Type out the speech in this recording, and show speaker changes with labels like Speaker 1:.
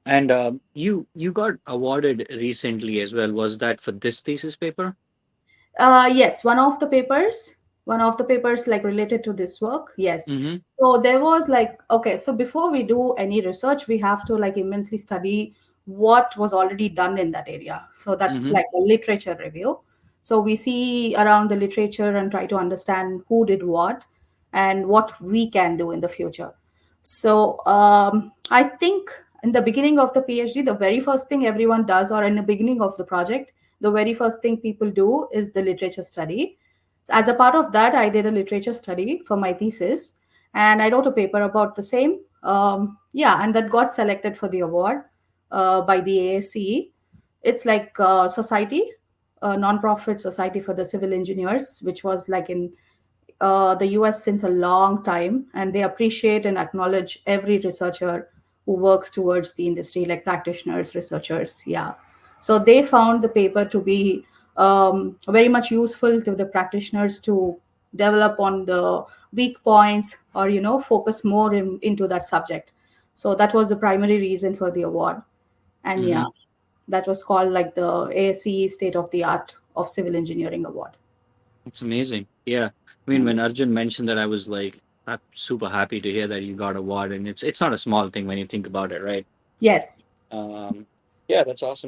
Speaker 1: And you got awarded recently as well. Was that for this thesis paper?
Speaker 2: Yes, one of the papers like related to this work. Yes.
Speaker 1: Mm-hmm.
Speaker 2: So there was like, okay, so before we do any research, we have to like immensely study what was already done in that area. So that's
Speaker 1: Mm-hmm.
Speaker 2: like a literature review. So we see around the literature and try to understand who did what and what we can do in the future. So I think in the beginning of the PhD, the very first thing everyone does, or in the beginning of the project, the very first thing people do is the literature study. So as a part of that, I did a literature study for my thesis, and I wrote a paper about the same. Yeah, and that got selected for the award by the ASCe. It's like society, a non-profit society for the civil engineers, which was like in the US since a long time, and they appreciate and acknowledge every researcher who works towards the industry, like practitioners, researchers. Yeah. So they found the paper to be very much useful to the practitioners to develop on the weak points or, focus more into that subject. So that was the primary reason for the award. And yeah,
Speaker 1: Mm-hmm.
Speaker 2: that was called like the ASCe State of the Art of Civil Engineering Award.
Speaker 1: It's amazing. Yeah. I mean, when
Speaker 2: Thanks.
Speaker 1: Arjun mentioned that, I was like, I'm super happy to hear that you got award, and it's not a small thing when you think about it, right?
Speaker 2: Yes.
Speaker 1: Um, yeah, that's awesome.